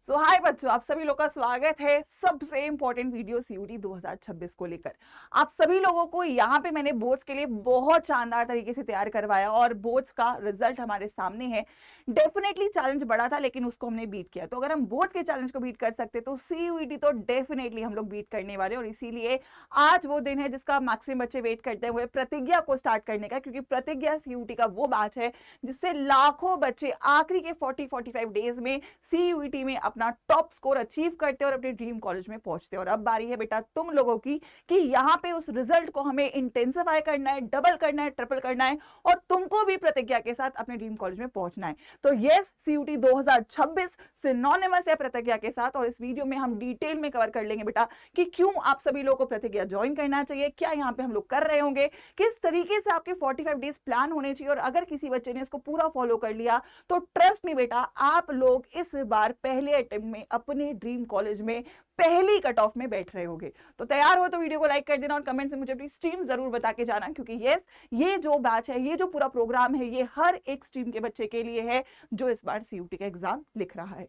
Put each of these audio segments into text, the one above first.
सो हाय बच्चों, आप सभी लोग का स्वागत है सबसे इंपॉर्टेंट वीडियो सीयूटी 2026 को लेकर। आप सभी लोगों को यहाँ पे मैंने बोर्ड्स के लिए बहुत शानदार तरीके से तैयार करवाया और बोर्ड्स का रिजल्ट हमारे सामने है। डेफिनेटली चैलेंज बड़ा था लेकिन उसको हमने बीट किया। तो अगर हम बोर्ड्स के चैलेंज को बीट कर सकते तो सीयूटी तो डेफिनेटली हम लोग बीट करने वाले। और इसीलिए आज वो दिन है जिसका मैक्सिमम बच्चे वेट करते हुए प्रतिज्ञा को स्टार्ट करने का, क्योंकि प्रतिज्ञा सीयूटी का वो बैच है जिससे लाखों बच्चे आखिरी के 40-45 डेज में सीयूटी में अपना टॉप स्कोर अचीव करते और अपने ड्रीम कॉलेज में पहुंचते। और अब बारी है बेटा तुम लोगों की कि यहाँ पे उस रिजल्ट को हमें इंटेंसिफाई करना है, डबल करना है, ट्रिपल करना है और तुमको भी प्रतिज्ञा के साथ अपने ड्रीम कॉलेज में पहुंचना है। तो यस, सीयूटी 2026 सिनोनिमस है प्रतिज्ञा के साथ। और इस वीडियो में हम डिटेल में कवर कर लेंगे बेटा कि क्यों आप सभी लोगों को प्रतिज्ञा ज्वाइन करना चाहिए, क्या यहाँ पे हम लोग कर रहे होंगे, किस तरीके से आपके 45 डेज प्लान होने चाहिए। और अगर किसी बच्चे ने इसको पूरा फॉलो कर लिया तो ट्रस्ट मी बेटा, आप लोग इस बार पहले अटेम्प्ट में अपने ड्रीम कॉलेज में पहली कट ऑफ में बैठ रहे होगे। तो तैयार हो तो वीडियो को लाइक कर देना और कमेंट से मुझे अपनी स्ट्रीम जरूर बता के जाना, क्योंकि यस, ये जो बैच है, ये जो पूरा प्रोग्राम है, ये हर एक स्ट्रीम के बच्चे के लिए है जो इस बार सीयूटी का एग्जाम लिख रहा है।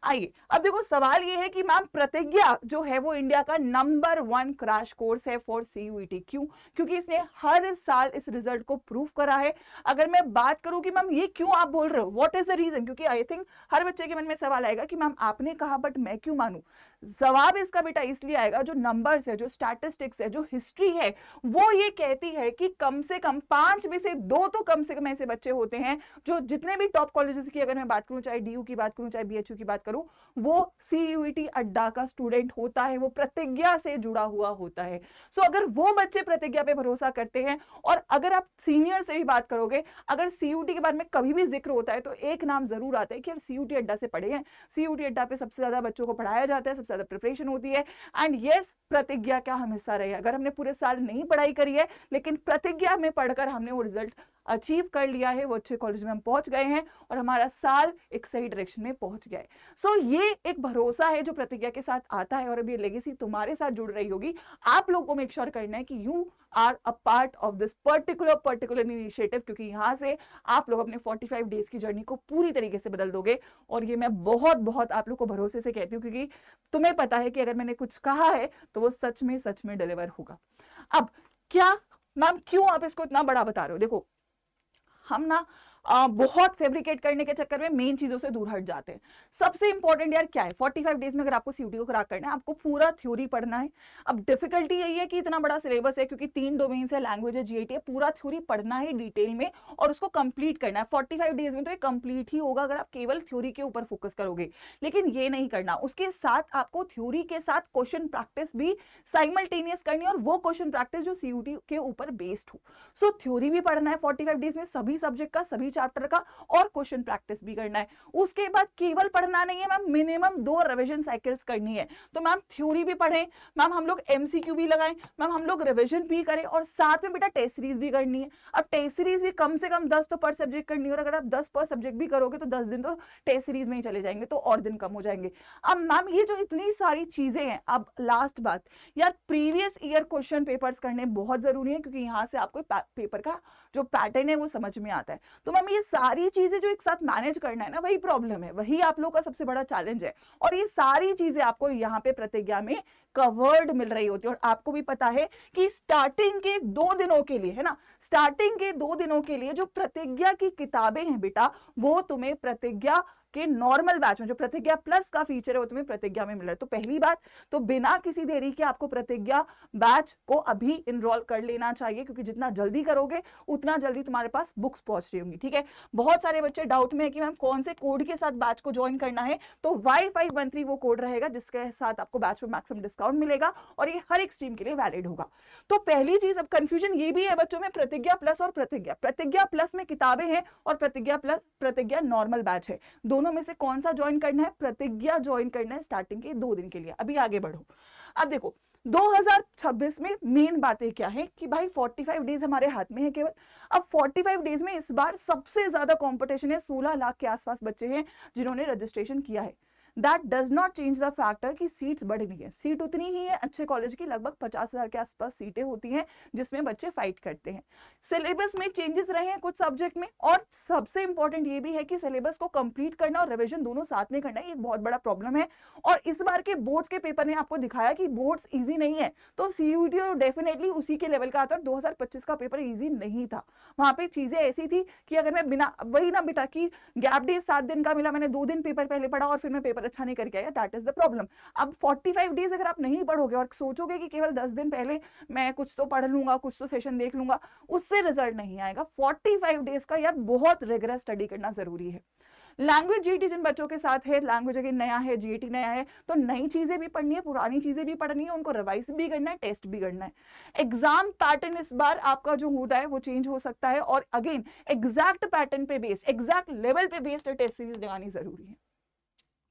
आइए अब देखो, सवाल ये है कि मैम प्रतिज्ञा जो है वो इंडिया का नंबर 1 क्रैश कोर्स है फॉर सीयूटी। क्यों? क्योंकि इसने हर साल इस रिजल्ट को प्रूव करा है। अगर मैं बात करूं कि मैम ये क्यों आप बोल रहे हो, व्हाट इज द रीजन, क्योंकि आई थिंक हर बच्चे के मन में सवाल आएगा कि मैम आपने कहा बट मैं क्यों मानूं। जवाब इसका बेटा इसलिए आएगा, जो नंबर्स है, जो स्टैटिस्टिक्स है, जो हिस्ट्री है, वो ये कहती है कि कम से कम 5 में से 2 तो कम से कम ऐसे बच्चे होते हैं जो जितने भी टॉप कॉलेजेस की अगर मैं बात करूं, चाहे डीयू की बात करूं, चाहे बीएचयू की बात करूं, वो सीयूटी अड्डा का स्टूडेंट होता है, वो प्रतिज्ञा से जुड़ा हुआ होता है। सो अगर वो बच्चे प्रतिज्ञा पे भरोसा करते हैं, और अगर आप सीनियर से भी बात करोगे, अगर सीयूटी के बारे में कभी भी जिक्र होता है तो एक नाम जरूर आता है कि यार सीयूटी अड्डा से पढ़े हैं, सीयूटी अड्डा पे सबसे ज्यादा बच्चों को पढ़ाया जाता है, सबसे ज्यादा प्रिपरेशन होती है। एंड यस, प्रतिज्ञा का हम हिस्सा रहे। अगर हमने पूरे साल नहीं पढ़ाई करी है लेकिन प्रतिज्ञा में पढ़कर हमने वो रिजल्ट अचीव कर लिया है, वो अच्छे कॉलेज में हम पहुंच गए हैं और हमारा साल एक सही डायरेक्शन में पहुंच गया है। सो ये एक भरोसा है जो प्रतिज्ञा के साथ आता है और अब ये लेगेसी तुम्हारे साथ जुड़ रही होगी। आप लोगों को मेक श्योर करना है कि you are a part of this particular initiative, क्योंकि यहां से आप लोग अपने 45 डेज की जर्नी को पूरी तरीके से बदल दोगे। और ये मैं बहुत बहुत आप लोग को भरोसे से कहती हूँ, क्योंकि तुम्हें पता है कि अगर मैंने कुछ कहा है तो वो सच में डिलीवर होगा। अब क्या मैम, क्यों आप इसको इतना बड़ा बता रहे हो? देखो, हम ना बहुत फैब्रिकेट करने के चक्कर में मेन चीजों से दूर हट जाते हैं। सबसे इंपॉर्टेंट यार क्या है, 45 डेज में अगर आपको सीयूटी को क्रैक करना है, आपको पूरा थ्योरी पढ़ना है। अब डिफिकल्टी यही है कि इतना बड़ा सिलेबस है, क्योंकि 3 डोमेन्स है, लैंग्वेज है, जीआईटी है, पूरा थ्योरी पढ़ना है डिटेल में और उसको कंप्लीट करना है 45 डेज में। तो ये कंप्लीट ही होगा अगर आप केवल थ्योरी के ऊपर फोकस करोगे, लेकिन ये नहीं करना। उसके साथ आपको थ्योरी के साथ क्वेश्चन प्रैक्टिस भी साइमल्टेनियस करनी है, और वो क्वेश्चन प्रैक्टिस जो सीयूटी के ऊपर बेस्ड हो। सो थ्योरी भी पढ़ना है 45 डेज में, सभी सब्जेक्ट का, सभी चैप्टर का, और क्वेश्चन प्रैक्टिस भी करना है। उसके बाद केवल पढ़ना नहीं है मैम, मिनिमम 2 रिवीजन साइकिल्स करनी है। तो मैम थ्योरी भी पढ़ें, मैम हम लोग एमसीक्यू भी लगाएं, मैम हम लोग रिवीजन भी करें, और साथ में बेटा टेस्ट सीरीज भी करनी है। अब टेस्ट सीरीज भी कम से कम 10 तो पर सब्जेक्ट करनी है, और अगर आप 10 पर सब्जेक्ट भी करोगे तो 10 दिन तो टेस्ट सीरीज में ही चले जाएंगे, तो और दिन कम हो जाएंगे। अब मैम ये जो इतनी सारी चीजें हैं, अब लास्ट बात यार, प्रीवियस ईयर क्वेश्चन पेपर्स करने बहुत जरूरी है, क्योंकि यहां से आपको पेपर का जो पैटर्न है वो समझ में आता है। तो मैम ये सारी चीजें जो एक साथ मैनेज करना है ना, वही प्रॉब्लम है, वही आप लोग का सबसे बड़ा चैलेंज है। और ये सारी चीजें आपको यहाँ पे प्रतिज्ञा में कवर्ड मिल रही होती है। और आपको भी पता है कि स्टार्टिंग के 2 दिनों के लिए, है ना, स्टार्टिंग के 2 दिनों के लिए जो प्रतिज्ञा की किताबें हैं बेटा, वो तुम्हें प्रतिज्ञा के नॉर्मल बैच में, जो प्रतिज्ञा प्लस का फीचर है, वो तुम्हें प्रतिज्ञा में मिल रहा है। तो पहली बात तो बिना किसी देरी के आपको प्रतिज्ञा बैच को अभी इनरोल कर लेना चाहिए, क्योंकि जितना जल्दी करोगे उतना जल्दी तुम्हारे पास बुक्स पहुंच रही होंगी। ठीक है, बहुत सारे बच्चे डाउट में है कि मैम कौन से कोड के साथ बैच को ज्वाइन करना है। तो Y513 वो कोड रहेगा जिसके साथ आपको बैच में मैक्सिमम डिस्काउंट मिलेगा, और ये हर एक स्ट्रीम के लिए वैलिड होगा। तो पहली चीज, अब कंफ्यूजन ये भी है बच्चों में, प्रतिज्ञा प्लस और प्रतिज्ञा प्लस में किताबें हैं और प्रतिज्ञा प्लस प्रतिज्ञा नॉर्मल बैच है। दोनों में से कौन सा ज्वाइन करना है? प्रतिज्ञा ज्वाइन करना है स्टार्टिंग के 2 दिन के लिए। अभी आगे बढ़ो। अब देखो 2026 में मेन बातें क्या है कि भाई 45 डेज हमारे हाथ में है केवल। अब 45 डेज में इस बार सबसे ज्यादा कंपटीशन है, 16 लाख के आसपास बच्चे हैं जिन्होंने रजिस्ट्रेशन किया है। That does not change the factor कि सीट्स बढ़नी है, सीट उतनी ही है, अच्छे कॉलेज की लगभग 50,000 के आसपास सीटें होती हैं जिसमें बच्चे फाइट करते हैं। सिलेबस में चेंजेस रहे हैं कुछ सब्जेक्ट में, और सबसे इंपॉर्टेंट ये भी है कि सिलेबस को कंप्लीट करना और रिवीजन दोनों साथ में करना एक बहुत बड़ा प्रॉब्लम है। और इस बार के बोर्ड्स के पेपर ने आपको दिखाया कि बोर्ड्स इजी नहीं है, तो सीयूईटी और डेफिनेटली उसी के लेवल का आता है। 2025 का पेपर इजी नहीं था, वहां पे चीजें ऐसी थी कि अगर मैं बिना वही ना बेटा कि गैप डे 7 दिन का मिला, मैंने 2 दिन पेपर पहले पढ़ा और फिर मैं पेपर अच्छा नहीं करके आया, दैट इज द प्रॉब्लम। अब 45 डेज अगर आप नहीं पढ़ोगे और सोचोगे कि केवल 10 दिन पहले मैं कुछ तो पढ़ लूंगा, कुछ तो सेशन देख लूंगा, उससे रिजल्ट नहीं आएगा। 45 डेज का यार बहुत रिगरस स्टडी करना जरूरी है। लैंग्वेज जीटी जिन बच्चों के साथ है, लैंग्वेज अगर नया है, जीटी नया है, तो नई चीजें भी पढ़नी है, पुरानी चीजें भी पढ़नी है, उनको रिवाइज भी करना है, टेस्ट भी करना है। एग्जाम पैटर्न इस बार आपका जो होता है वो चेंज हो सकता है, और अगेन एग्जैक्ट पैटर्न पे बेस्ड, एग्जैक्ट लेवल पे बेस्ड टेस्ट सीरीज लगानी जरूरी है।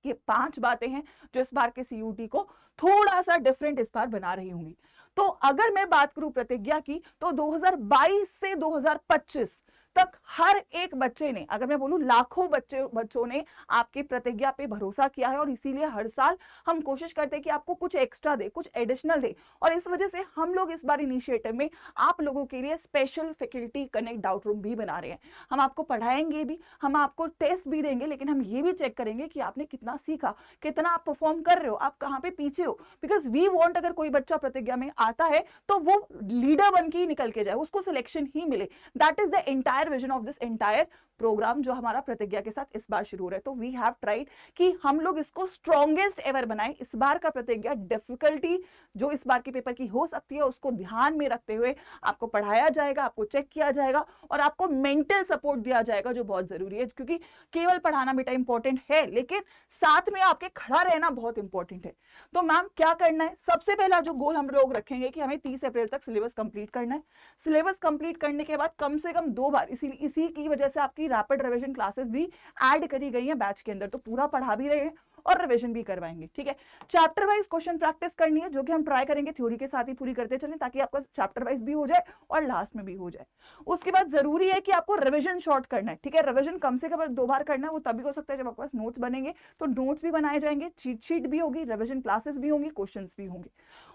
ये 5 बातें हैं जो इस बार के सीयूटी को थोड़ा सा डिफरेंट इस बार बना रही होंगी। तो अगर मैं बात करूं प्रतिज्ञा की, तो 2022 से 2025 तक हर एक बच्चे ने, अगर मैं बोलूं लाखों बच्चों ने आपकी प्रतिज्ञा पे भरोसा किया है, और इसीलिए हर साल हम कोशिश करते हैं कि आपको कुछ एक्स्ट्रा दे, कुछ एडिशनल दे। और इस वजह से हम लोग इस बार इनिशिएटिव में आप लोगों के लिए special faculty connect doubt room भी बना रहे हैं। हम आपको पढ़ाएंगे भी, हम आपको टेस्ट भी देंगे, लेकिन हम ये भी चेक करेंगे कि आपने कितना सीखा, कितना आप परफॉर्म कर रहे हो, आप कहाँ पे पीछे हो। बिकॉज वी वॉन्ट, अगर कोई बच्चा प्रतिज्ञा में आता है तो वो लीडर बन के ही निकल के जाए, उसको सिलेक्शन ही मिले। That is the entire vision of this entire programme जो हमारा प्रतिज्ञा के साथ इस बार शुरू हो रहा है। तो वी हैव ट्राइड कि हम लोग इसको स्ट्रॉन्गेस्ट एवर बनाएं। इस बार का प्रतिज्ञा डिफिकल्टी जो इस बार के पेपर की हो सकती है उसको ध्यान में रखते हुए आपको पढ़ाया जाएगा, आपको चेक किया जाएगा, और आपको मेंटल सपोर्ट दिया जाएगा जो बहुत जरूरी है। क्योंकि केवल पढ़ाना बेटा इंपॉर्टेंट है, लेकिन साथ में आपके खड़ा रहना बहुत इंपॉर्टेंट है। तो मैम क्या करना है, सबसे पहला जो गोल हम लोग रखेंगे कि हमें 30 अप्रैल तक सिलेबस कंप्लीट करना है। सिलेबस कंप्लीट करने के बाद कम से कम 2 बार, इसी की वजह से आपकी रैपिड रिवीजन क्लासेस भी ऐड करी गई हैं बैच के अंदर, तो पूरा पढ़ा भी रहे हैं और रिवीजन भी करवाएंगे। ठीक है, चैप्टर वाइज क्वेश्चन प्रैक्टिस करनी है, जो कि हम ट्राई करेंगे थ्योरी के साथ ही पूरी करते चलें, ताकि आपका चैप्टर वाइज भी हो जाए और लास्ट में भी हो जाए। उसके बाद जरूरी है कि आपको रिवीजन शॉर्ट करना है। ठीक है, रिवीजन कम से कम 2 बार करना है, वो तभी हो सकता है जब आपके पास नोट्स बनेंगे, तो नोट्स भी बनाए जाएंगे, चीट शीट भी होगी, रिवीजन क्लासेस भी होंगी, क्वेश्चंस भी होंगे।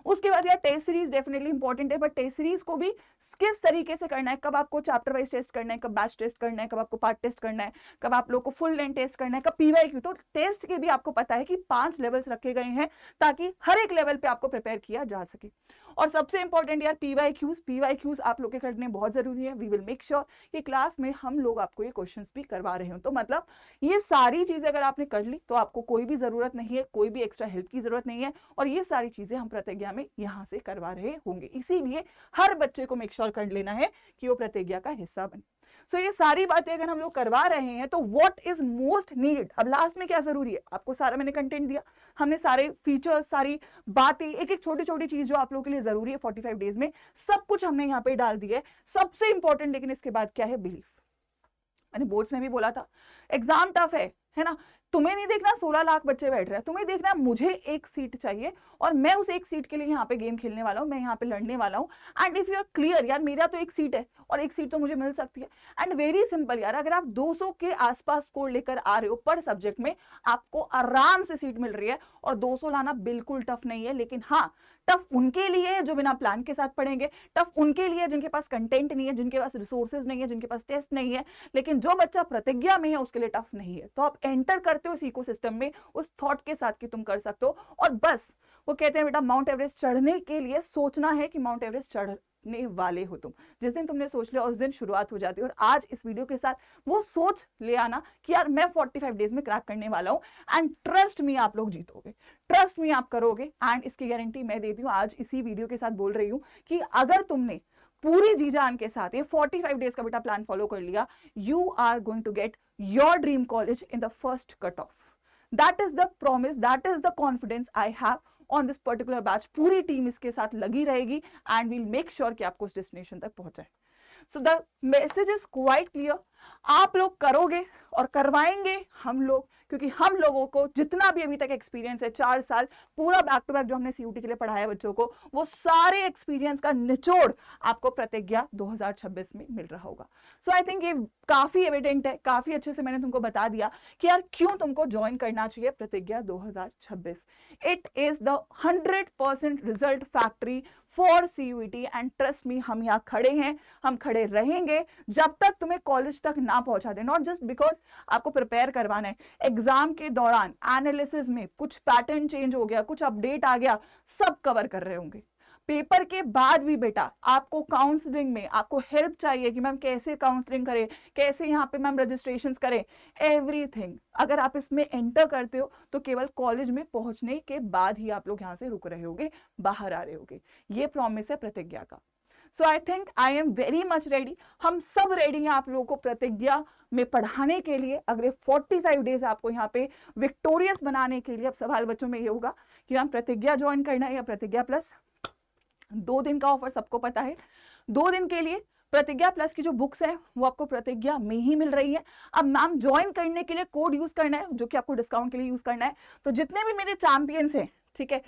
उसके बाद यार टेस्ट सीरीज डेफिनेटली इंपॉर्टेंट है, बट टेस्ट सीरीज को भी किस तरीके से करना है, कब आपको चैप्टर वाइज टेस्ट करना है, कब बैच टेस्ट करना है, कब आपको पार्ट टेस्ट करना है, कब आप लोग को फुल लेंथ टेस्ट करना है, कब पीवाईक्यू। तो टेस्ट के भी आपको पता है कि 5 लेवल्स रखे गए हैं ताकि हर एक लेवल पे आपको प्रिपेयर किया जा सके। और सबसे इंपॉर्टेंट यार पीवाईक्यूज आप लोग के करने बहुत जरूरी है। वी विल मेक श्योर कि क्लास में हम लोग आपको ये क्वेश्चंस भी करवा रहे हो। तो मतलब ये सारी चीजें अगर आपने कर ली तो आपको कोई भी जरूरत नहीं है, कोई भी एक्स्ट्रा हेल्प की जरूरत नहीं है, और ये सारी चीजें हम प्रतिज्ञा में यहाँ से करवा रहे होंगे। इसीलिए हर बच्चे को मेक श्योर कर लेना है कि वो प्रतिज्ञा का हिस्सा बने। सो ये सारी बातें अगर हम लोग करवा रहे हैं तो व्हाट इज मोस्ट नीडेड, अब लास्ट में क्या जरूरी है, आपको सारा मैंने कंटेंट दिया, हमने सारे फीचर्स, सारी बातें, एक एक छोटी छोटी चीज जो आप लोगों के लिए जरूरी है 45 डेज में, सब कुछ हमने यहाँ पे डाल दिया है। सबसे इंपॉर्टेंट लेकिन इसके बाद क्या है, बिलीफ। मैंने बोर्ड्स में भी बोला था एग्जाम टफ है ना, तुम्हें नहीं देखना 16 लाख बच्चे बैठ रहे हैं, तुम्हें देखना मुझे एक सीट चाहिए और मैं उस एक सीट के लिए यहाँ पे गेम खेलने वाला हूँ, मैं यहाँ पे लड़ने वाला हूँ। And if you are clear यार मेरा तो एक सीट है और एक सीट तो मुझे मिल सकती है। एंड वेरी सिंपल यार, अगर आप 200 के आसपास स्कोर लेकर आ रहे हो पर सब्जेक्ट में, आपको आराम से सीट मिल रही है। और 200 लाना बिल्कुल टफ नहीं है, लेकिन हाँ टफ उनके लिए जो बिना प्लान के साथ पढ़ेंगे, टफ उनके लिए जिनके पास कंटेंट नहीं है, जिनके पास रिसोर्सेज नहीं है, जिनके पास टेस्ट नहीं है। लेकिन जो बच्चा प्रतिज्ञा में है उसके लिए टफ नहीं है। तो आप एंटर करते हो इस इकोसिस्टम में उस थॉट के साथ कि तुम कर सकते हो। और बस वो कहते हैं बेटा माउंट एवरेस्ट चढ़ने के लिए सोचना है कि माउंट एवरेस्ट चढ़ने वाले हो तुम। जिस दिन तुमने सोच लिया उस दिन शुरुआत हो जाती है। और आज इस वीडियो के साथ वो सोच ले आना कि यार मैं 45 डेज में क्रैक करने वाला हूं। एंड ट्रस्ट मी आप लोग जीतोगे, ट्रस्ट मी आप करोगे। एंड इसकी गारंटी मैं देती हूँ, आज इसी वीडियो के साथ बोल रही हूँ कि अगर तुमने पूरी जी जान के साथ ये 45 डेज का बेटा प्लान फॉलो कर लिया, you are going to get your dream college in the first cut off. That is the promise, that is the confidence I have on this particular batch. पूरी टीम इसके साथ लगी रहेगी and we'll make sure कि आपको उस destination तक पहुंचाए। So the message is quite clear आप लोग करोगे और करवाएंगे हम लोग, क्योंकि हम लोगों को जितना भी अभी तक एक्सपीरियंस है 4 साल पूरा बैक टू बैक जो हमने सीयूटी के लिए पढ़ाया बच्चों को, वो सारे एक्सपीरियंस का निचोड़ आपको प्रतिज्ञा 2026 में मिल रहा होगा। सो आई थिंक ये काफी एविडेंट है, काफी अच्छे से मैंने तुमको बता दिया कि यार क्यों तुमको ज्वाइन करना चाहिए प्रतिज्ञा 2026। It is the 100% result factory for CUET and trust me, हम यहाँ खड़े हैं, हम खड़े रहेंगे जब तक तुम्हें कॉलेज तक ना पहुंचा दे। नॉट जस्ट बिकॉज आपको प्रिपेयर करवाना है, एग्जाम के दौरान एनालिसिस में कुछ पैटर्न चेंज हो गया, कुछ अपडेट आ गया, सब कवर कर रहे होंगे। पेपर के बाद भी बेटा आपको काउंसलिंग में आपको हेल्प चाहिए कि मैम कैसे काउंसलिंग करें, कैसे यहाँ पे मैम रजिस्ट्रेशन करें, एवरीथिंग अगर आप इसमें एंटर करते हो तो केवल कॉलेज में पहुंचने के बाद ही आप लोग यहाँ से रुक रहे होगे, बाहर आ रहे होगे। ये प्रॉमिस है प्रतिज्ञा का। So I think I am very much ready, हम सब रेडी हैं आप लोगों को प्रतिज्ञा में पढ़ाने के लिए। अगले 45 डेज आपको यहाँ पे विक्टोरियस बनाने के लिए। अब सवाल बच्चों में ये होगा कि हम प्रतिज्ञा ज्वाइन करना है या प्रतिज्ञा प्लस। 2 दिन का ऑफर सबको पता है, 2 दिन के लिए प्रतिज्ञा प्लस की जो बुक्स है वो आपको प्रतिज्ञा में ही मिल रही है। अब मैम ज्वाइन करने के लिए कोड यूज करना है जो कि आपको डिस्काउंट के लिए यूज करना है। तो जितने भी मेरे चैंपियंस हैं, ठीक है,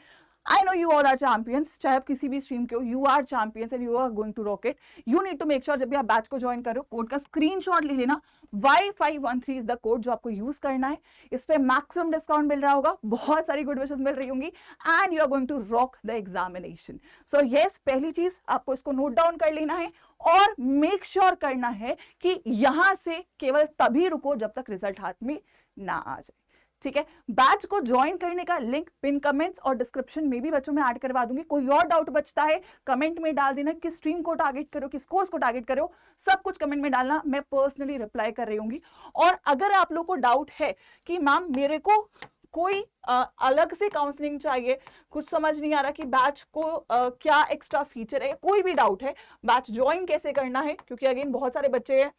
I know you all are champions, चाहे आप किसी भी स्ट्रीम के हो, you are champions and you are going to rock it. You need to make sure जब भी आप बैच को ज्वाइन करो कोड का स्क्रीनशॉट ले लेना, Y513 इज द कोड जो आपको यूज करना है। इस पे मैक्सिमम डिस्काउंट मिल रहा होगा, बहुत सारी गुड विशेस मिल रही होंगी and you are going to rock the examination. So yes, पहली चीज आपको इसको नोट डाउन कर लेना है और मेक श्योर करना है कि यहां से केवल तभी रुको जब तक रिजल्ट हाथ में ना आ जाए, ठीक है। बैच को ज्वाइन करने का लिंक पिन कमेंट्स और डिस्क्रिप्शन में भी बच्चों में ऐड करवा दूंगी। कोई और डाउट बचता है कमेंट में डाल देना, किस स्ट्रीम को टारगेट करो, किस कोर्स को टारगेट करो, सब कुछ कमेंट में डालना, मैं पर्सनली रिप्लाई कर रही होंगी। और अगर आप लोग को डाउट है कि मैम मेरे को कोई अलग से काउंसलिंग चाहिए, कुछ समझ नहीं आ रहा कि बैच को क्या एक्स्ट्रा फीचर है, कोई भी डाउट है, बैच ज्वाइन कैसे करना है, क्योंकि अगेन बहुत सारे बच्चे हैं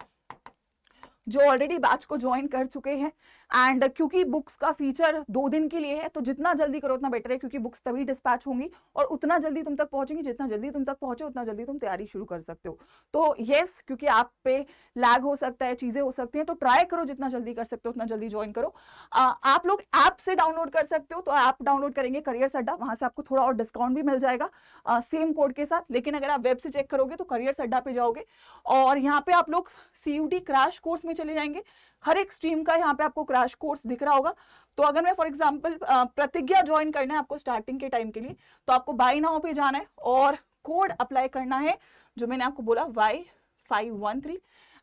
जो ऑलरेडी बैच को ज्वाइन कर चुके हैं एंड क्योंकि बुक्स का फीचर 2 दिन के लिए है तो जितना जल्दी करो उतना बेटर है, क्योंकि बुक्स तभी डिस्पैच होंगी और उतना जल्दी तुम तक पहुंचेंगी, जितना जल्दी तुम तक पहुंचे उतना जल्दी तुम तैयारी शुरू कर सकते हो। तो यस, क्योंकि आप पे लैग हो सकता है, चीजें हो सकती हैं, तो ट्राई करो जितना जल्दी कर सकते हो उतना जल्दी ज्वाइन करो। आप लोग ऐप से डाउनलोड कर सकते हो, तो ऐप डाउनलोड करेंगे करियर्स अड्डा, वहां से आपको थोड़ा और डिस्काउंट भी मिल जाएगा सेम कोड के साथ। लेकिन अगर आप वेब से चेक करोगे तो करियर्स अड्डा पे जाओगे और यहाँ पे आप लोग सीयूटी क्रैश कोर्स में चले जाएंगे। हर एक स्ट्रीम का यहाँ पे आपको क्रैश कोर्स दिख रहा होगा। तो अगर मैं फॉर एग्जांपल प्रतिज्ञा ज्वाइन करना है आपको स्टार्टिंग के टाइम के लिए, तो आपको बाय नाउ पे जाना है और कोड अप्लाई करना है जो मैंने आपको बोला Y513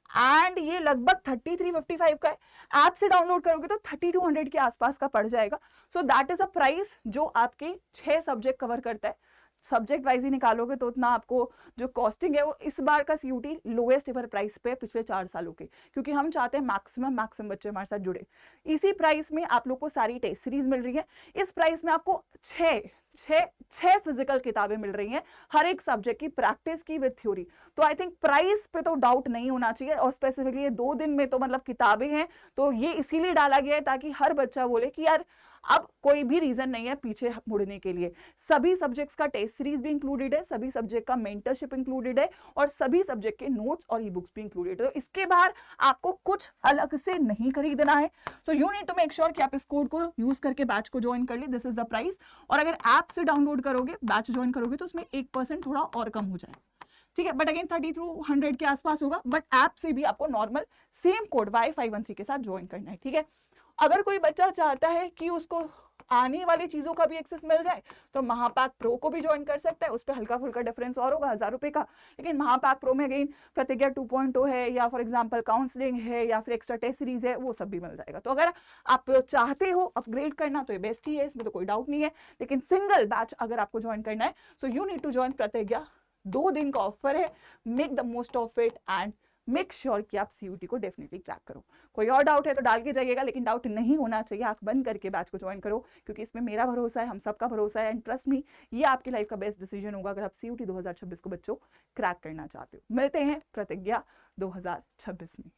एंड ये लगभग 3355 का है। ऐप से डाउनलोड करोगे तो 3200 के आसपास का पड़ जाएगा। So that is a price जो आपके 6 सब्जेक्ट कवर करता है। सब्जेक्ट वाइज ही निकालोगे तो उतना आपको जो कॉस्टिंग है वो इस बार का सीयूटी लोएस्ट एवर प्राइस पे पिछले 4 सालों के, क्योंकि हम चाहते हैं मैक्सिमम बच्चे हमारे साथ जुड़े। इसी प्राइस में आप लोग को सारी टेस्ट सीरीज मिल रही है। इस प्राइस में आपको 6 फिजिकल किताबें मिल रही हैं, हर एक सब्जेक्ट की प्रैक्टिस की विद थ्योरी। तो आई थिंक प्राइस पे तो डाउट नहीं होना चाहिए। और स्पेसिफिकली ये 2 दिन में तो मतलब किताबें हैं, तो ये इसीलिए डाला गया है ताकि हर बच्चा बोले कि यार अब कोई भी रीजन नहीं है पीछे मुड़ने के लिए। सभी सब्जेक्ट्स का टेस्ट सीरीज भी इंक्लूडेड है, सभी सब्जेक्ट का मेंटरशिप इंक्लूडेड है और सभी सब्जेक्ट के नोट्स और ई बुक्स भी इंक्लूडेड है। तो इसके बाहर आपको कुछ अलग से नहीं खरीदना है। So you need to make sure कि आप इस कोड को यूज करके बैच को ज्वाइन कर ले। This is the price. और अगर ऐप से डाउनलोड करोगे, बैच ज्वाइन करोगे तो उसमें 1% थोड़ा और कम हो जाएगा, ठीक है। बट अगेन 3200 के आसपास होगा। बट ऐप से भी आपको नॉर्मल सेम कोड Y513 के साथ ज्वाइन करना है, ठीक है। अगर कोई बच्चा चाहता है कि उसको आने वाली चीजों का भी एक्सेस मिल जाए तो महापैक प्रो को भी ज्वाइन कर सकता है। उस पर हल्का फुल्का डिफरेंस और होगा 1000 रुपए का, लेकिन महापैक प्रो में अगेन प्रतिज्ञा 2.0 है या फॉर एग्जांपल काउंसलिंग है या फिर एक्स्ट्रा टेस्ट सीरीज है, वो सब भी मिल जाएगा। तो अगर आप चाहते हो अपग्रेड करना तो ये बेस्ट ही है, इसमें तो कोई डाउट नहीं है। लेकिन सिंगल बैच अगर आपको ज्वाइन करना है so you need to join Pratigya. 2 दिन का ऑफर है, make the most of it and make sure कि आप सीयूटी को डेफिनेटली क्रैक करो। कोई और डाउट है तो डाल के जाइएगा, लेकिन डाउट नहीं होना चाहिए। आंख बंद करके बैच को ज्वाइन करो, क्योंकि इसमें मेरा भरोसा है, हम सबका भरोसा है एंड ट्रस्ट मी, ये आपकी लाइफ का बेस्ट डिसीजन होगा अगर आप सीयूटी 2026 को बच्चों क्रैक करना चाहते हो। मिलते हैं प्रतिज्ञा 2026 में।